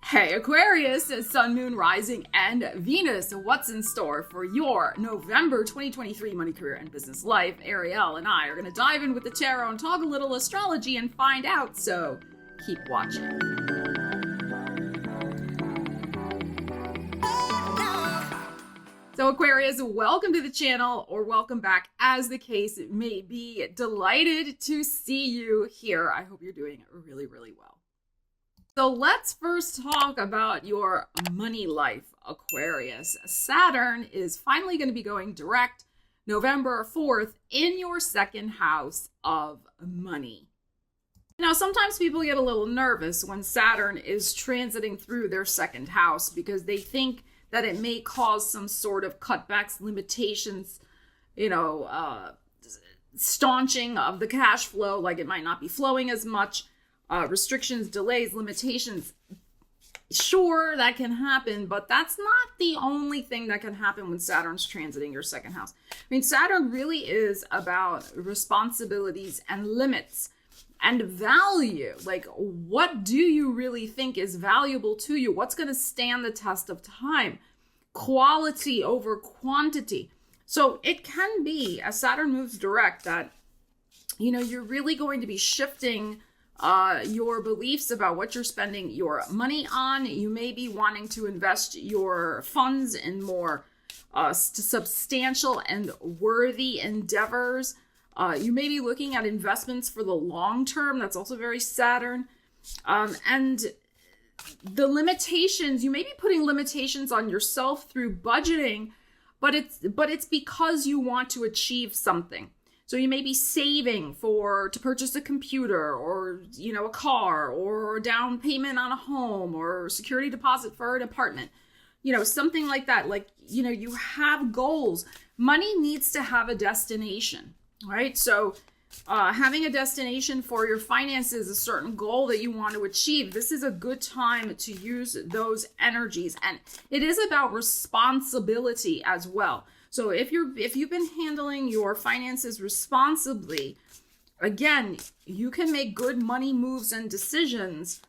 Hey Aquarius, Sun, Moon, Rising, and Venus. What's in store for your November 2023 money, career, and business life? Ariel and I are going to dive in with the tarot and talk a little astrology and find out, so keep watching. So Aquarius, welcome to the channel, or welcome back as the case may be. Delighted to see you here. I hope you're doing really, really well. So let's first talk about your money life, Aquarius. Saturn is finally going to be going direct November 4th in your second house of money. Now, sometimes people get a little nervous when Saturn is transiting through their second house because they think that it may cause some sort of cutbacks, limitations, staunching of the cash flow, like it might not be flowing as much. Restrictions, delays, limitations. Sure, that can happen, but that's not the only thing that can happen when Saturn's transiting your second house. I mean, Saturn really is about responsibilities and limits and value. Like, what do you really think is valuable to you? What's going to stand the test of time? Quality over quantity. So it can be, as Saturn moves direct, that, you're really going to be shifting your beliefs about what you're spending your money on. You may be wanting to invest your funds in more substantial and worthy endeavors. You may be looking at investments for the long term. That's also very Saturn. And the limitations, you may be putting limitations on yourself through budgeting, but it's because you want to achieve something. So you may be saving to purchase a computer or, a car or a down payment on a home or security deposit for an apartment, something like that. Like, you have goals. Money needs to have a destination, right? So having a destination for your finances, a certain goal that you want to achieve, this is a good time to use those energies. And it is about responsibility as well. So if you've been handling your finances responsibly, again, you can make good money moves and decisions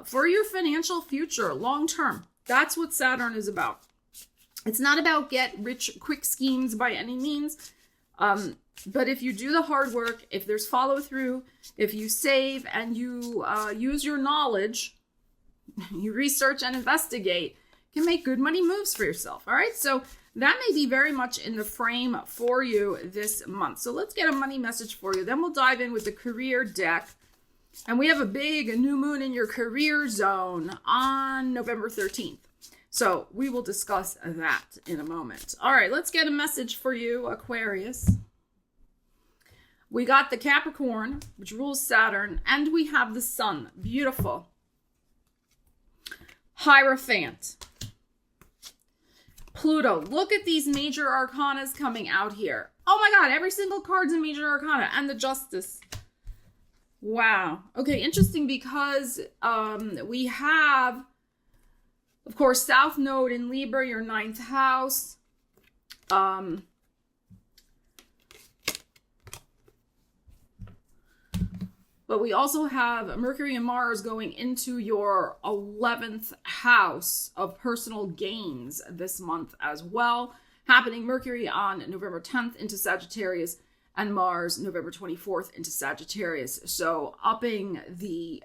for your financial future long term. That's what Saturn is about. It's not about get rich quick schemes by any means. But if you do the hard work, if there's follow through, if you save and you use your knowledge, you research and investigate, you can make good money moves for yourself. All right. So that may be very much in the frame for you this month. So let's get a money message for you. Then we'll dive in with the career deck. And we have a big new moon in your career zone on November 13th. So we will discuss that in a moment. All right, let's get a message for you, Aquarius. We got the Capricorn, which rules Saturn, and we have the Sun. Beautiful. Hierophant. Pluto. Look at these major arcanas coming out here. Oh my God, every single card's a major arcana, and the Justice. Wow. Okay, interesting because we have, of course, South Node in Libra, your 9th house. But we also have Mercury and Mars going into your 11th house of personal gains this month as well. Happening Mercury on November 10th into Sagittarius and Mars November 24th into Sagittarius. So upping the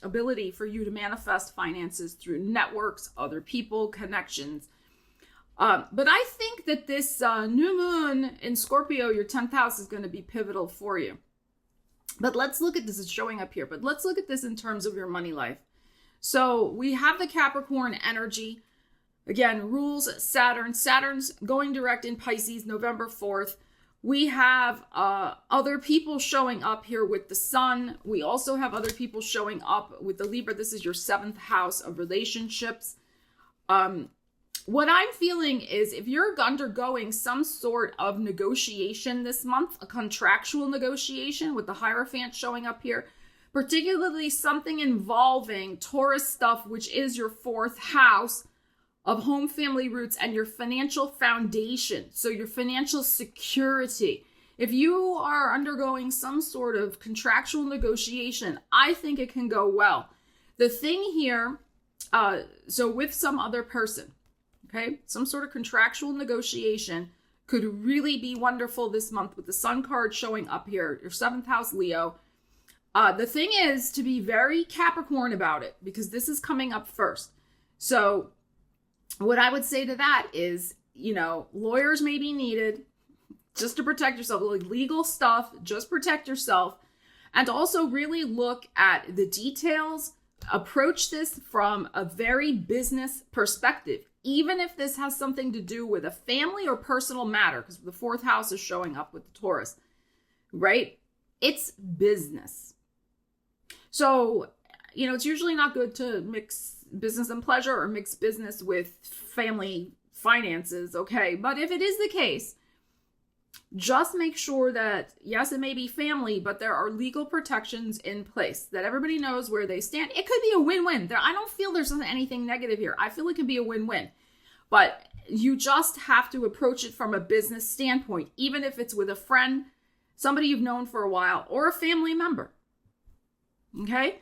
ability for you to manifest finances through networks, other people, connections. But I think that this new moon in Scorpio, your 10th house, is going to be pivotal for you. But let's look at this. It's showing up here. But let's look at this in terms of your money life. So we have the Capricorn energy. Again, rules Saturn. Saturn's going direct in Pisces November 4th. We have other people showing up here with the Sun. We also have other people showing up with the Libra. This is your 7th house of relationships. What I'm feeling is if you're undergoing some sort of negotiation this month, a contractual negotiation with the Hierophant showing up here, particularly something involving Taurus stuff, which is your 4th house of home, family roots, and your financial foundation. So your financial security. If you are undergoing some sort of contractual negotiation, I think it can go well. The thing here So with some other person, okay, some sort of contractual negotiation could really be wonderful this month with the Sun card showing up here, your 7th house Leo. The thing is to be very Capricorn about it, because this is coming up first. So what I would say to that is, lawyers may be needed just to protect yourself, like legal stuff, just protect yourself. And also really look at the details, approach this from a very business perspective, even if this has something to do with a family or personal matter, because the 4th house is showing up with the Taurus, right? It's business. So, it's usually not good to mix business and pleasure or mix business with family finances, okay? But if it is the case, just make sure that, yes, it may be family, but there are legal protections in place, that everybody knows where they stand. It could be a win-win. I don't feel there's anything negative here. I feel it can be a win-win. But you just have to approach it from a business standpoint, even if it's with a friend, somebody you've known for a while, or a family member. Okay?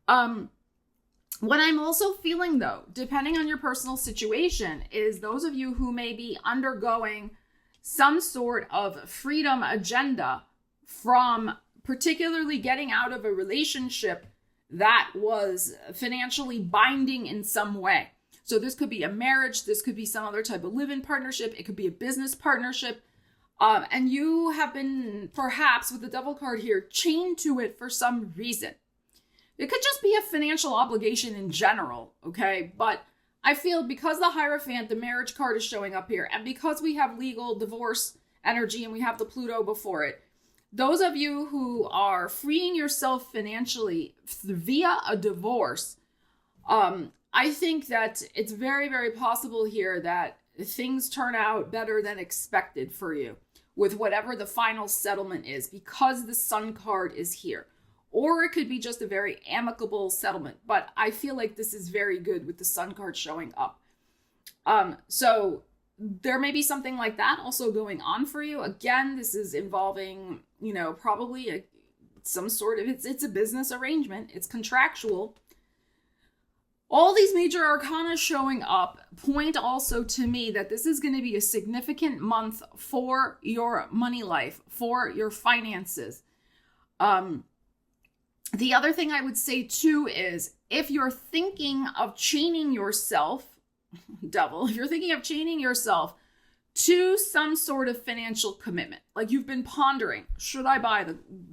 What I'm also feeling, though, depending on your personal situation, is those of you who may be undergoing some sort of freedom agenda from particularly getting out of a relationship that was financially binding in some way. So this could be a marriage, this could be some other type of live-in partnership, it could be a business partnership, and you have been, perhaps with the Devil card here, chained to it for some reason. It could just be a financial obligation in general, okay? But I feel because the Hierophant, the marriage card, is showing up here, and because we have legal divorce energy and we have the Pluto before it, those of you who are freeing yourself financially via a divorce, I think that it's very, very possible here that things turn out better than expected for you with whatever the final settlement is, because the Sun card is here. Or it could be just a very amicable settlement. But I feel like this is very good with the Sun card showing up. So there may be something like that also going on for you. Again, this is involving, probably some sort of, it's a business arrangement. It's contractual. All these major arcana showing up point also to me that this is going to be a significant month for your money life, for your finances. The other thing I would say too is, if you're thinking of chaining yourself, Devil, if you're thinking of chaining yourself to some sort of financial commitment, like you've been pondering, should I buy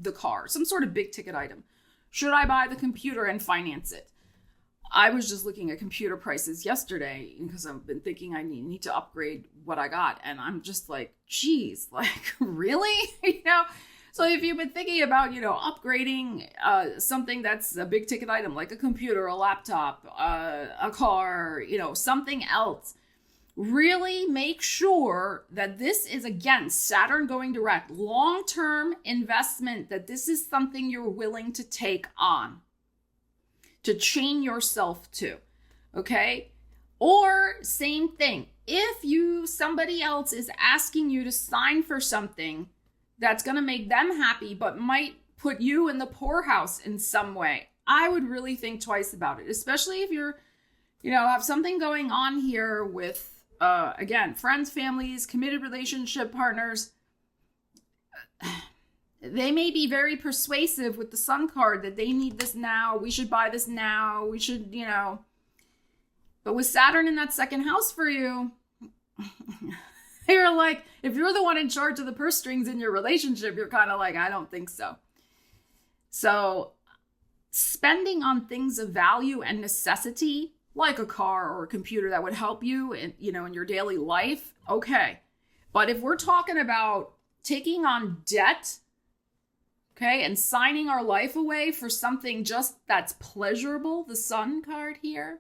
the car, some sort of big ticket item? Should I buy the computer and finance it? I was just looking at computer prices yesterday because I've been thinking I need to upgrade what I got. And I'm just like, geez, like, really? So if you've been thinking about, upgrading something that's a big ticket item, like a computer, a laptop, a car, something else, really make sure that this is, again, Saturn going direct, long-term investment, that this is something you're willing to take on, to chain yourself to, okay? Or same thing, if somebody else is asking you to sign for something that's going to make them happy, but might put you in the poorhouse in some way, I would really think twice about it, especially if you're, have something going on here with, again, friends, families, committed relationship partners. They may be very persuasive with the Sun card that they need this now. We should buy this now. We should, but with Saturn in that second house for you, you're like, if you're the one in charge of the purse strings in your relationship, you're kind of like, I don't think so. So spending on things of value and necessity, like a car or a computer that would help you in, in your daily life, okay. But if we're talking about taking on debt, okay, and signing our life away for something just that's pleasurable, the Sun card here,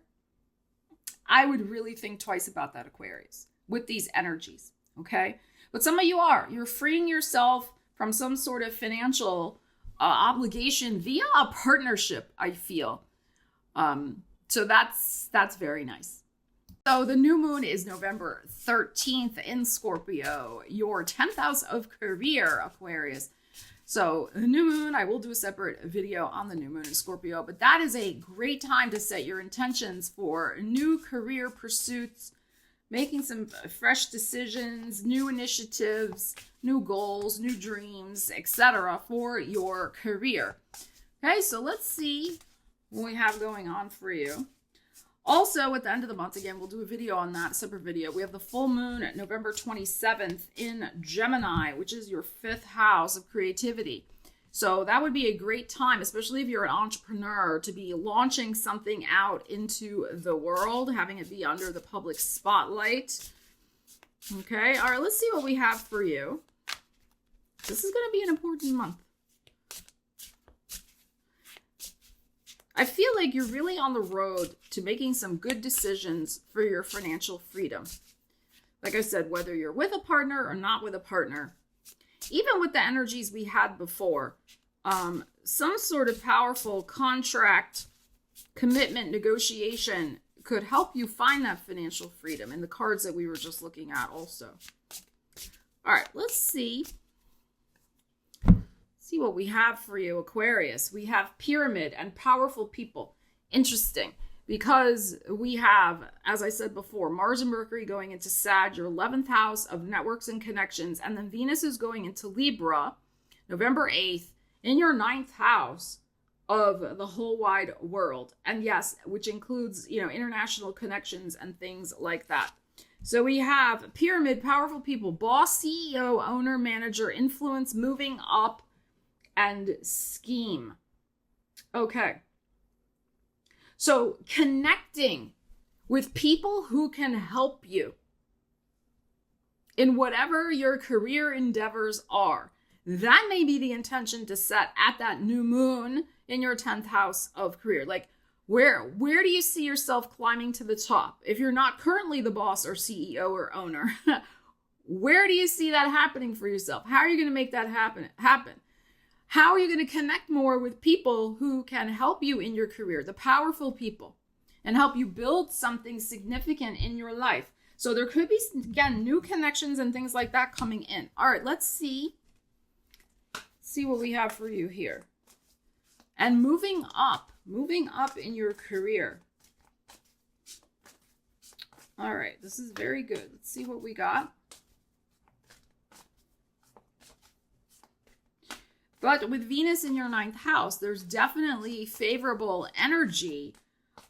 I would really think twice about that, Aquarius, with these energies, okay? But some of you're freeing yourself from some sort of financial obligation via a partnership, I feel. So that's very nice. So the new moon is November 13th in Scorpio, your 10th house of career, Aquarius. So new moon, I will do a separate video on the new moon in Scorpio, but that is a great time to set your intentions for new career pursuits, making some fresh decisions, new initiatives, new goals, new dreams, etc. for your career. Okay, so let's see what we have going on for you. Also, at the end of the month, again, we'll do a video on that, a separate video. We have the full moon at November 27th in Gemini, which is your 5th house of creativity. So that would be a great time, especially if you're an entrepreneur, to be launching something out into the world, having it be under the public spotlight. Okay, all right, let's see what we have for you. This is going to be an important month. I feel like you're really on the road to making some good decisions for your financial freedom. Like I said, whether you're with a partner or not with a partner, even with the energies we had before, some sort of powerful contract, commitment, negotiation could help you find that financial freedom in the cards that we were just looking at also. All right, let's see what we have for you, Aquarius. We have pyramid and powerful people. Interesting, because we have, as I said before, Mars and Mercury going into Sag, your 11th house of networks and connections, and then Venus is going into Libra, November 8th, in your 9th house of the whole wide world. And yes, which includes, international connections and things like that. So we have pyramid, powerful people, boss, CEO, owner, manager, influence, moving up, and scheme. Okay. So connecting with people who can help you in whatever your career endeavors are. That may be the intention to set at that new moon in your 10th house of career. Like, where do you see yourself climbing to the top? If you're not currently the boss or CEO or owner, where do you see that happening for yourself? How are you going to make that happen? How are you going to connect more with people who can help you in your career, the powerful people, and help you build something significant in your life? So there could be, again, new connections and things like that coming in. All right, let's see what we have for you here. And moving up in your career. All right, this is very good. Let's see what we got. But with Venus in your 9th house, there's definitely favorable energy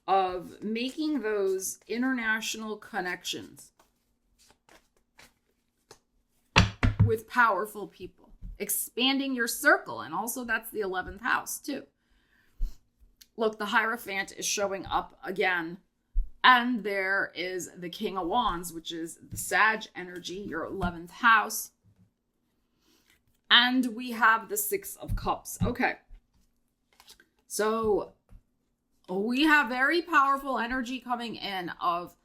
of making those international connections with powerful people, expanding your circle. And also that's the 11th house too. Look, the Hierophant is showing up again. And there is the King of Wands, which is the Sag energy, your 11th house. And we have the 6 of Cups. Okay. So we have very powerful energy coming in of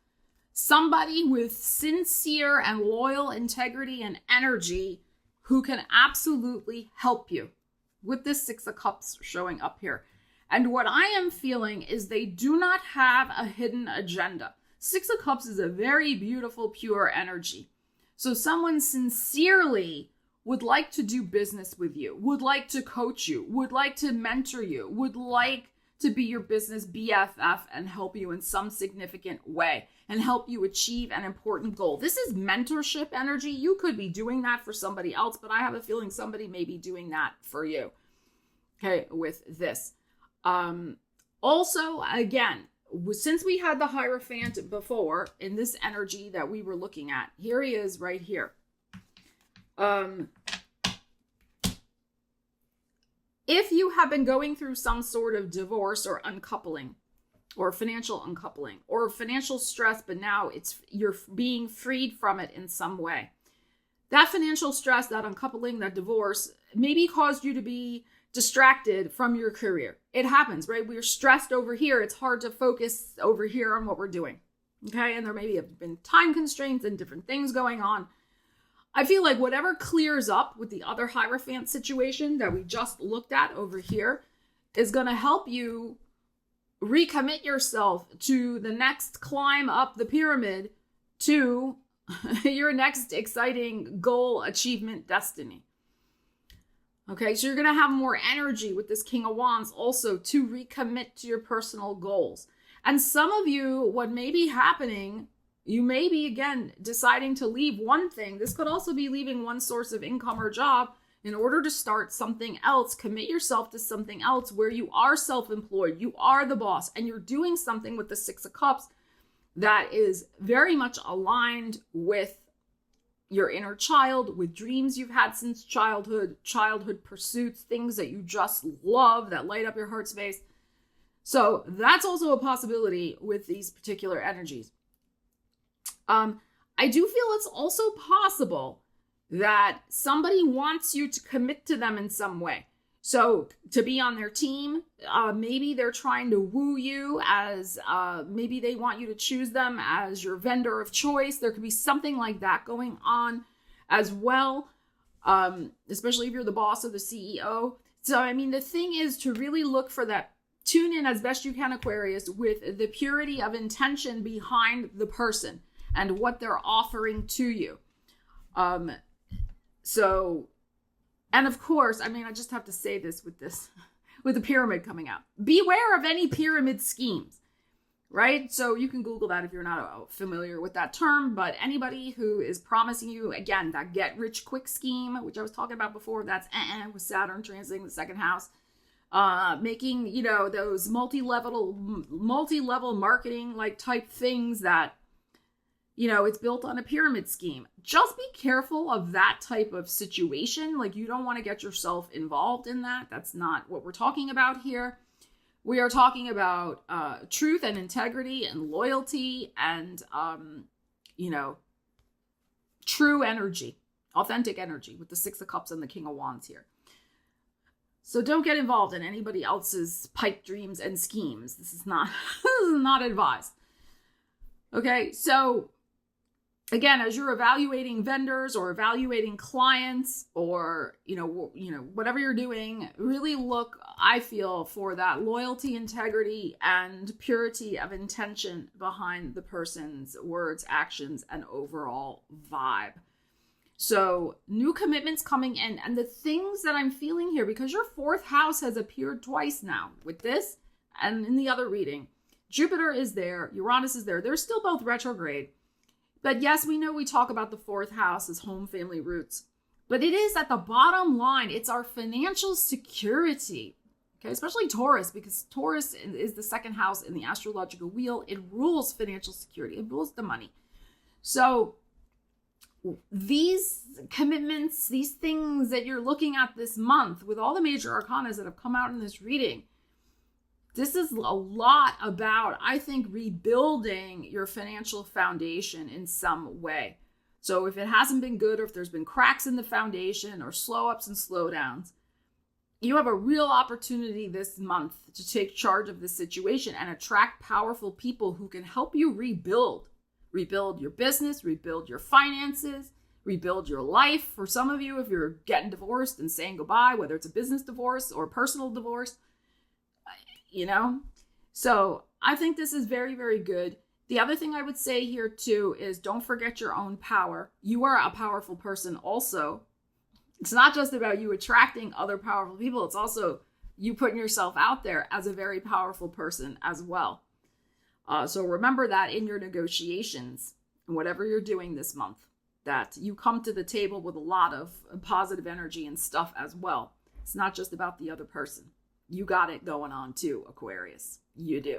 somebody with sincere and loyal integrity and energy who can absolutely help you with this 6 of Cups showing up here. And what I am feeling is they do not have a hidden agenda. 6 of Cups is a very beautiful, pure energy. So someone sincerely would like to do business with you, would like to coach you, would like to mentor you, would like to be your business BFF and help you in some significant way and help you achieve an important goal. This is mentorship energy. You could be doing that for somebody else, but I have a feeling somebody may be doing that for you. Okay, with this. Also, again, since we had the Hierophant before in this energy that we were looking at, here he is right here. If you have been going through some sort of divorce or uncoupling or financial uncoupling or financial stress, but now you're being freed from it in some way, that financial stress, that uncoupling, that divorce maybe caused you to be distracted from your career. It happens, right? We're stressed over here. It's hard to focus over here on what we're doing. Okay. And there maybe have been time constraints and different things going on. I feel like whatever clears up with the other Hierophant situation that we just looked at over here is going to help you recommit yourself to the next climb up the pyramid to your next exciting goal, achievement, destiny. Okay, so you're going to have more energy with this King of Wands also to recommit to your personal goals. And some of you, what may be happening, you may be, again, deciding to leave one thing. This could also be leaving one source of income or job in order to start something else. Commit yourself to something else where you are self-employed, you are the boss, and you're doing something with the Six of Cups that is very much aligned with your inner child, with dreams you've had since childhood pursuits, things that you just love that light up your heart space. So that's also a possibility with these particular energies. I do feel it's also possible that somebody wants you to commit to them in some way. So to be on their team, maybe they're trying to woo you as, maybe they want you to choose them as your vendor of choice. There could be something like that going on as well, especially if you're the boss or the CEO. So, I mean, the thing is to really look for that. Tune in as best you can, Aquarius, with the purity of intention behind the person and what they're offering to you. And of course, I mean, I just have to say this, with the pyramid coming out. Beware of any pyramid schemes, right? So you can Google that if you're not familiar with that term, but anybody who is promising you, again, that get rich quick scheme, which I was talking about before, that's with Saturn transiting the second house, making, you know, those multi-level marketing like type things that, you know, it's built on a pyramid scheme. Just be careful of that type of situation. Like, you don't want to get yourself involved in that. That's not what we're talking about here. We are talking about truth and integrity and loyalty and, you know, true energy, authentic energy with the Six of Cups and the King of Wands here. So don't get involved in anybody else's pipe dreams and schemes. This is not advised. Okay, so again, as you're evaluating vendors or evaluating clients or, you know, whatever you're doing, really look, I feel, for that loyalty, integrity, and purity of intention behind the person's words, actions, and overall vibe. So new commitments coming in, and the things that I'm feeling here, because your fourth house has appeared twice now with this and in the other reading. Jupiter is there, Uranus is there. They're still both retrograde. But yes, we know we talk about the fourth house as home, family, roots. But it is at the bottom line. It's our financial security. Okay, especially Taurus, because Taurus is the second house in the astrological wheel. It rules financial security. It rules the money. So these commitments, these things that you're looking at this month with all the major arcanas that have come out in this reading, this is a lot about, I think, rebuilding your financial foundation in some way. So if it hasn't been good, or if there's been cracks in the foundation or slow ups and slowdowns, you have a real opportunity this month to take charge of the situation and attract powerful people who can help you rebuild your business, rebuild your finances, rebuild your life. For some of you, if you're getting divorced and saying goodbye, whether it's a business divorce or personal divorce, you know, so I think this is very, very good. The other thing I would say here too is don't forget your own power. You are a powerful person also. It's not just about you attracting other powerful people. It's also you putting yourself out there as a very powerful person as well. So remember that in your negotiations and whatever you're doing this month, that you come to the table with a lot of positive energy and stuff as well. It's not just about the other person. You got it going on too, Aquarius. You do.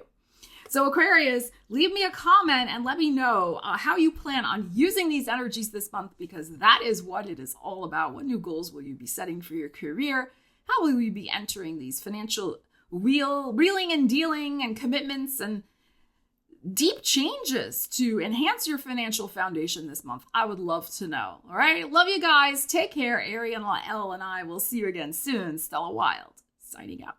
So Aquarius, leave me a comment and let me know how you plan on using these energies this month, because that is what it is all about. What new goals will you be setting for your career? How will you be entering these financial reeling and dealing and commitments and deep changes to enhance your financial foundation this month? I would love to know. All right. Love you guys. Take care. Ariel and I will see you again soon. Stella Wilde signing out.